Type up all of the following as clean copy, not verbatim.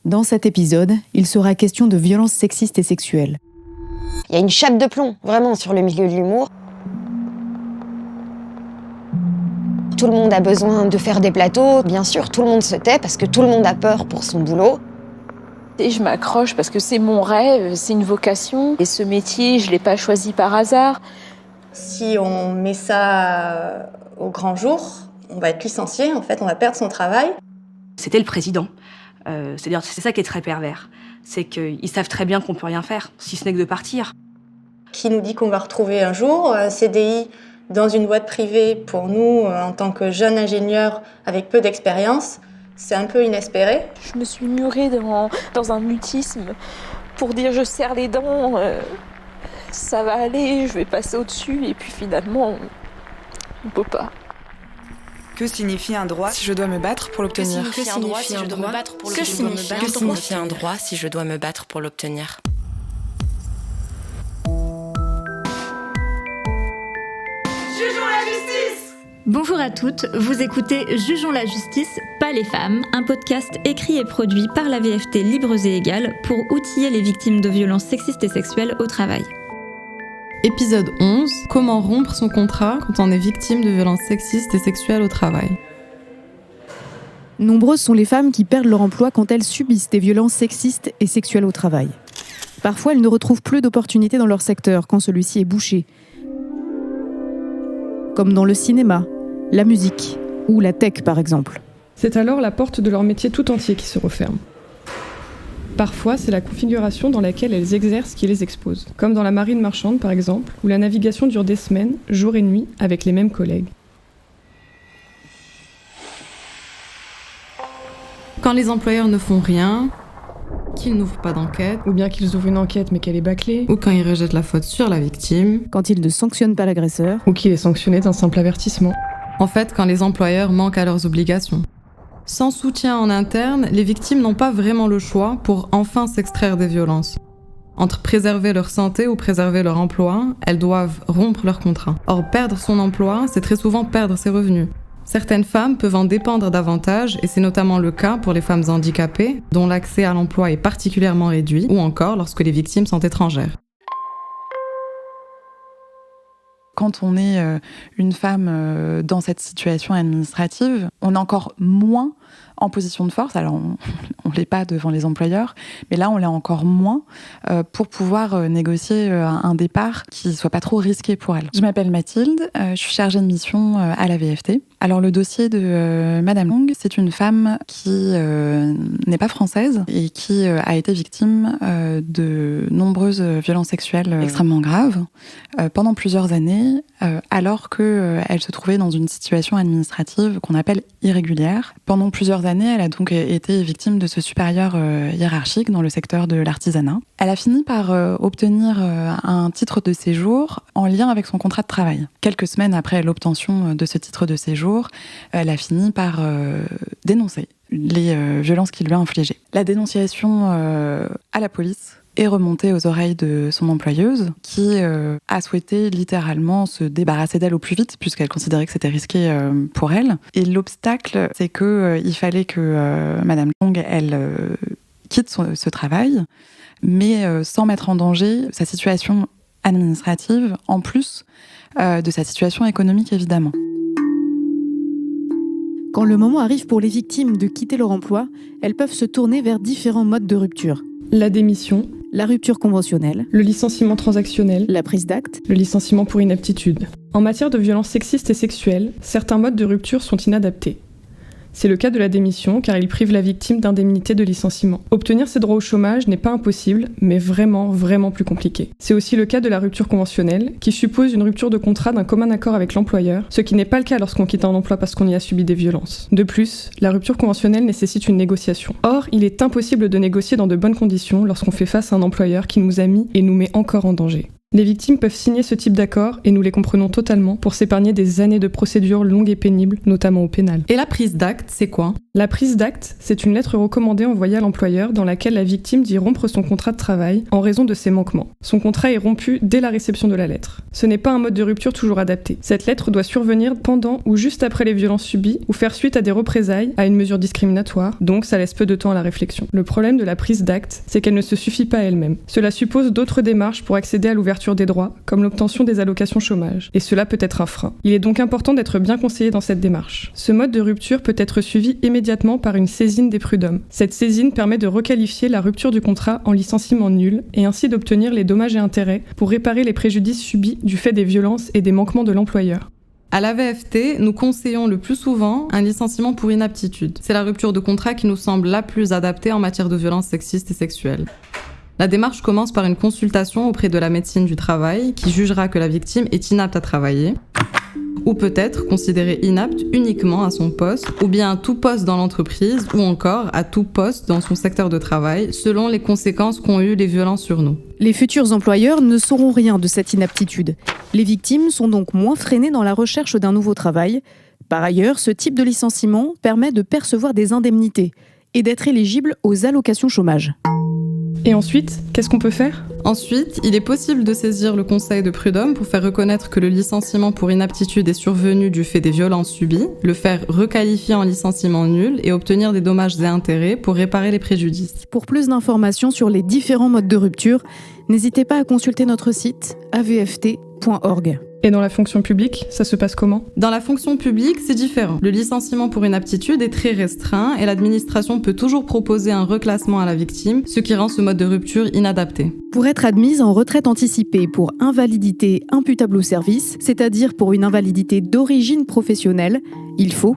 Dans cet épisode, il sera question de violences sexistes et sexuelles. Il y a une chape de plomb, vraiment, sur le milieu de l'humour. Tout le monde a besoin de faire des plateaux. Bien sûr, tout le monde se tait parce que tout le monde a peur pour son boulot. Et je m'accroche parce que c'est mon rêve, c'est une vocation. Et ce métier, je ne l'ai pas choisi par hasard. Si on met ça au grand jour, on va être licencié, en fait, on va perdre son travail. C'était le président. C'est-à-dire, c'est ça qui est très pervers. C'est qu'ils savent très bien qu'on peut rien faire, si ce n'est que de partir. Qui nous dit qu'on va retrouver un jour un CDI dans une boîte privée pour nous, en tant que jeunes ingénieurs avec peu d'expérience, c'est un peu inespéré. Je me suis murée dans un mutisme pour dire je serre les dents, ça va aller, je vais passer au-dessus, et puis finalement, on peut pas. Que signifie un droit si je dois me battre pour l'obtenir ? Que signifie un droit si je dois me battre pour l'obtenir ? Bonjour à toutes, vous écoutez Jugeons la justice, pas les femmes, un podcast écrit et produit par la VFT Libres et Égales pour outiller les victimes de violences sexistes et sexuelles au travail. Épisode 11, comment rompre son contrat quand on est victime de violences sexistes et sexuelles au travail. Nombreuses sont les femmes qui perdent leur emploi quand elles subissent des violences sexistes et sexuelles au travail. Parfois, elles ne retrouvent plus d'opportunités dans leur secteur quand celui-ci est bouché. Comme dans le cinéma, la musique ou la tech par exemple. C'est alors la porte de leur métier tout entier qui se referme. Parfois, c'est la configuration dans laquelle elles exercent qui les expose, comme dans la marine marchande par exemple, où la navigation dure des semaines, jour et nuit, avec les mêmes collègues. Quand les employeurs ne font rien, qu'ils n'ouvrent pas d'enquête, ou bien qu'ils ouvrent une enquête mais qu'elle est bâclée, ou quand ils rejettent la faute sur la victime, quand ils ne sanctionnent pas l'agresseur, ou qu'il est sanctionné d'un simple avertissement. En fait, quand les employeurs manquent à leurs obligations. Sans soutien en interne, les victimes n'ont pas vraiment le choix pour enfin s'extraire des violences. Entre préserver leur santé ou préserver leur emploi, elles doivent rompre leur contrat. Or, perdre son emploi, c'est très souvent perdre ses revenus. Certaines femmes peuvent en dépendre davantage, et c'est notamment le cas pour les femmes handicapées, dont l'accès à l'emploi est particulièrement réduit, ou encore lorsque les victimes sont étrangères. Quand on est une femme dans cette situation administrative, on est encore moins en position de force. Alors, on ne l'est pas devant les employeurs, mais là, on l'est encore moins pour pouvoir négocier un départ qui ne soit pas trop risqué pour elle. Je m'appelle Mathilde, je suis chargée de mission à la VFT. Alors, le dossier de Madame Long, c'est une femme qui n'est pas française et qui a été victime de nombreuses violences sexuelles extrêmement graves pendant plusieurs années, alors qu'elle se trouvait dans une situation administrative qu'on appelle irrégulière. Pendant plusieurs années, elle a donc été victime de ce supérieur hiérarchique dans le secteur de l'artisanat. Elle a fini par obtenir un titre de séjour en lien avec son contrat de travail. Quelques semaines après l'obtention de ce titre de séjour, elle a fini par dénoncer les violences qu'il lui a infligées. La dénonciation à la police est remontée aux oreilles de son employeuse, qui a souhaité littéralement se débarrasser d'elle au plus vite, puisqu'elle considérait que c'était risqué pour elle. Et l'obstacle, c'est qu'il fallait que Madame Long, elle quitte ce travail, mais sans mettre en danger sa situation administrative, en plus de sa situation économique, évidemment. Quand le moment arrive pour les victimes de quitter leur emploi, elles peuvent se tourner vers différents modes de rupture. La démission, la rupture conventionnelle, le licenciement transactionnel, la prise d'acte, le licenciement pour inaptitude. En matière de violences sexistes et sexuelles, certains modes de rupture sont inadaptés. C'est le cas de la démission, car il prive la victime d'indemnité de licenciement. Obtenir ses droits au chômage n'est pas impossible, mais vraiment, vraiment plus compliqué. C'est aussi le cas de la rupture conventionnelle, qui suppose une rupture de contrat d'un commun accord avec l'employeur, ce qui n'est pas le cas lorsqu'on quitte un emploi parce qu'on y a subi des violences. De plus, la rupture conventionnelle nécessite une négociation. Or, il est impossible de négocier dans de bonnes conditions lorsqu'on fait face à un employeur qui nous a mis et nous met encore en danger. Les victimes peuvent signer ce type d'accord, et nous les comprenons totalement, pour s'épargner des années de procédures longues et pénibles, notamment au pénal. Et la prise d'acte, c'est quoi ? La prise d'acte, c'est une lettre recommandée envoyée à l'employeur dans laquelle la victime dit rompre son contrat de travail en raison de ses manquements. Son contrat est rompu dès la réception de la lettre. Ce n'est pas un mode de rupture toujours adapté. Cette lettre doit survenir pendant ou juste après les violences subies ou faire suite à des représailles, à une mesure discriminatoire, donc ça laisse peu de temps à la réflexion. Le problème de la prise d'acte, c'est qu'elle ne se suffit pas à elle-même. Cela suppose d'autres démarches pour accéder à l'ouverture des droits, comme l'obtention des allocations chômage. Et cela peut être un frein. Il est donc important d'être bien conseillé dans cette démarche. Ce mode de rupture peut être suivi immédiatement par une saisine des prud'hommes. Cette saisine permet de requalifier la rupture du contrat en licenciement nul et ainsi d'obtenir les dommages et intérêts pour réparer les préjudices subis du fait des violences et des manquements de l'employeur. À la VFT, nous conseillons le plus souvent un licenciement pour inaptitude. C'est la rupture de contrat qui nous semble la plus adaptée en matière de violences sexistes et sexuelles. La démarche commence par une consultation auprès de la médecine du travail qui jugera que la victime est inapte à travailler, ou peut-être considérée inapte uniquement à son poste, ou bien à tout poste dans l'entreprise, ou encore à tout poste dans son secteur de travail, selon les conséquences qu'ont eues les violences sur nous. Les futurs employeurs ne sauront rien de cette inaptitude. Les victimes sont donc moins freinées dans la recherche d'un nouveau travail. Par ailleurs, ce type de licenciement permet de percevoir des indemnités et d'être éligible aux allocations chômage. Et ensuite, qu'est-ce qu'on peut faire ? Ensuite, il est possible de saisir le conseil de prud'homme pour faire reconnaître que le licenciement pour inaptitude est survenu du fait des violences subies, le faire requalifier en licenciement nul et obtenir des dommages et intérêts pour réparer les préjudices. Pour plus d'informations sur les différents modes de rupture, n'hésitez pas à consulter notre site avft.org. Et dans la fonction publique, ça se passe comment ? Dans la fonction publique, c'est différent. Le licenciement pour inaptitude est très restreint et l'administration peut toujours proposer un reclassement à la victime, ce qui rend ce mode de rupture inadapté. Pour être admise en retraite anticipée pour invalidité imputable au service, c'est-à-dire pour une invalidité d'origine professionnelle, il faut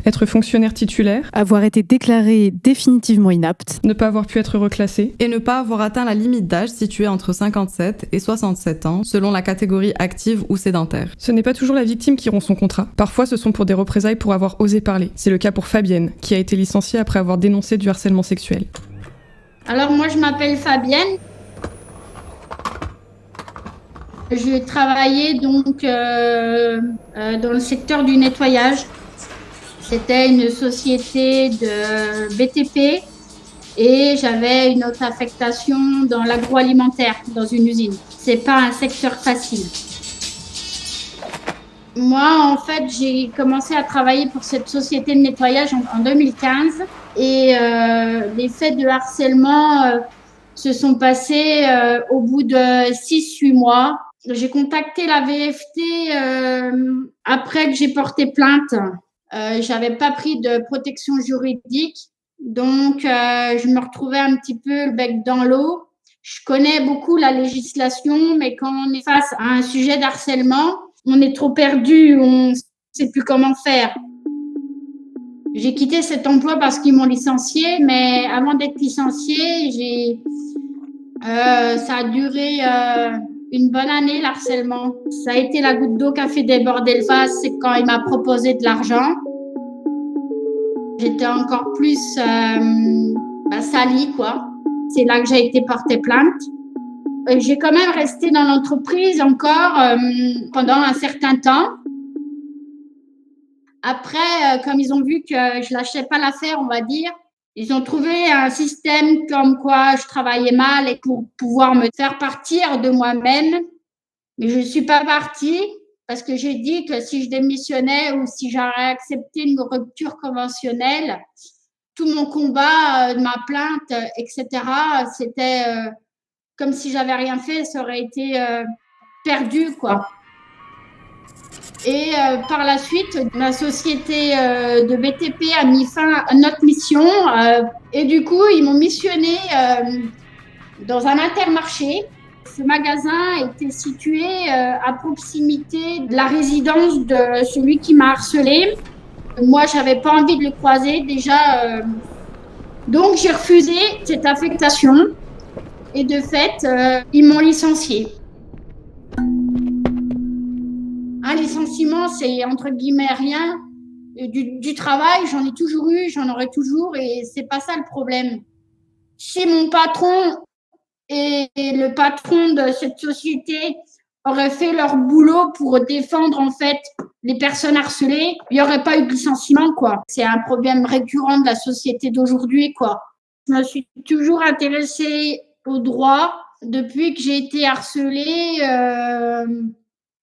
être fonctionnaire titulaire, avoir été déclaré définitivement inapte, ne pas avoir pu être reclassé et ne pas avoir atteint la limite d'âge située entre 57 et 67 ans, selon la catégorie active ou sédentaire. Ce n'est pas toujours la victime qui rompt son contrat. Parfois, ce sont pour des représailles pour avoir osé parler. C'est le cas pour Fabienne, qui a été licenciée après avoir dénoncé du harcèlement sexuel. Alors moi, je m'appelle Fabienne. Je travaillais donc dans le secteur du nettoyage. C'était une société de BTP et j'avais une autre affectation dans l'agroalimentaire, dans une usine. C'est pas un secteur facile. Moi, en fait, j'ai commencé à travailler pour cette société de nettoyage en 2015 et les faits de harcèlement se sont passés au bout de 6-8 mois. J'ai contacté la VFT après que j'ai porté plainte. J'avais pas pris de protection juridique, donc je me retrouvais un petit peu le bec dans l'eau. Je connais beaucoup la législation, mais quand on est face à un sujet d'harcèlement, on est trop perdu, on sait plus comment faire. J'ai quitté cet emploi parce qu'ils m'ont licenciée, mais avant d'être licenciée, ça a duré une bonne année, l'harcèlement. Ça a été la goutte d'eau qui a fait déborder le vase, c'est quand il m'a proposé de l'argent. J'étais encore plus salie, quoi. C'est là que j'ai été porter plainte. J'ai quand même resté dans l'entreprise encore pendant un certain temps. Après, comme ils ont vu que je lâchais pas l'affaire, on va dire, ils ont trouvé un système comme quoi je travaillais mal et pour pouvoir me faire partir de moi-même. Mais je ne suis pas partie parce que j'ai dit que si je démissionnais ou si j'aurais accepté une rupture conventionnelle, tout mon combat, ma plainte, etc., c'était comme si j'avais rien fait, ça aurait été perdu, quoi. Et par la suite, ma société de BTP a mis fin à notre mission et du coup, ils m'ont missionné dans un Intermarché. Ce magasin était situé à proximité de la résidence de celui qui m'a harcelée. Moi, j'avais pas envie de le croiser déjà. Donc, j'ai refusé cette affectation et de fait, ils m'ont licenciée. Un licenciement, c'est entre guillemets rien. Du travail, j'en ai toujours eu, j'en aurai toujours et c'est pas ça le problème. Si mon patron et le patron de cette société auraient fait leur boulot pour défendre en fait les personnes harcelées, il n'y aurait pas eu de licenciement, quoi. C'est un problème récurrent de la société d'aujourd'hui, quoi. Je me suis toujours intéressée au droit. Depuis que j'ai été harcelée,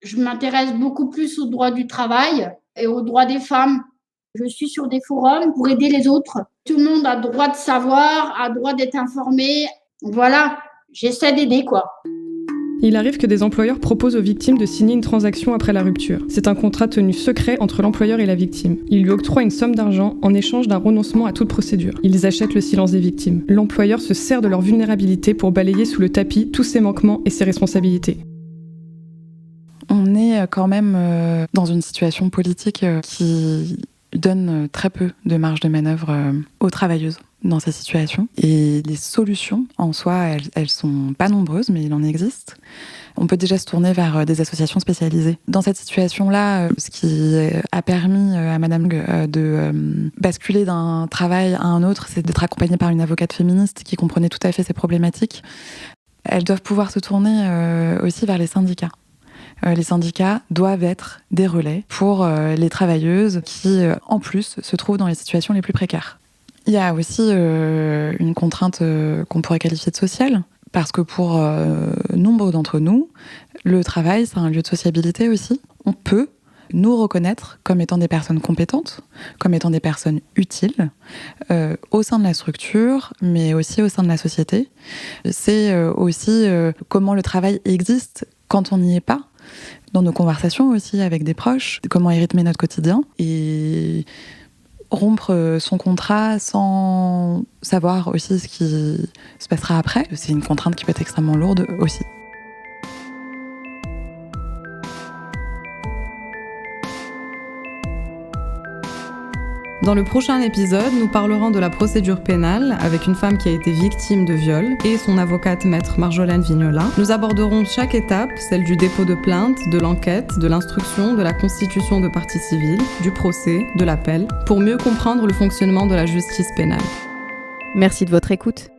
je m'intéresse beaucoup plus au droit du travail et aux droits des femmes. Je suis sur des forums pour aider les autres. Tout le monde a droit de savoir, a droit d'être informé. Voilà, j'essaie d'aider, quoi. Il arrive que des employeurs proposent aux victimes de signer une transaction après la rupture. C'est un contrat tenu secret entre l'employeur et la victime. Ils lui octroient une somme d'argent en échange d'un renoncement à toute procédure. Ils achètent le silence des victimes. L'employeur se sert de leur vulnérabilité pour balayer sous le tapis tous ses manquements et ses responsabilités. On est quand même dans une situation politique qui donne très peu de marge de manœuvre aux travailleuses dans ces situations. Et les solutions, en soi, elles sont pas nombreuses, mais il en existe. On peut déjà se tourner vers des associations spécialisées. Dans cette situation-là, ce qui a permis à Madame de basculer d'un travail à un autre, c'est d'être accompagnée par une avocate féministe qui comprenait tout à fait ces problématiques. Elles doivent pouvoir se tourner aussi vers les syndicats. Les syndicats doivent être des relais pour les travailleuses qui, en plus, se trouvent dans les situations les plus précaires. Il y a aussi une contrainte qu'on pourrait qualifier de sociale, parce que pour nombre d'entre nous, le travail, c'est un lieu de sociabilité aussi. On peut nous reconnaître comme étant des personnes compétentes, comme étant des personnes utiles au sein de la structure, mais aussi au sein de la société. C'est aussi comment le travail existe quand on n'y est pas, dans nos conversations aussi avec des proches, comment y rythmer notre quotidien et rompre son contrat sans savoir aussi ce qui se passera après. C'est une contrainte qui peut être extrêmement lourde aussi. Dans le prochain épisode, nous parlerons de la procédure pénale avec une femme qui a été victime de viol et son avocate maître Marjolaine Vignola. Nous aborderons chaque étape, celle du dépôt de plainte, de l'enquête, de l'instruction, de la constitution de partie civile, du procès, de l'appel, pour mieux comprendre le fonctionnement de la justice pénale. Merci de votre écoute.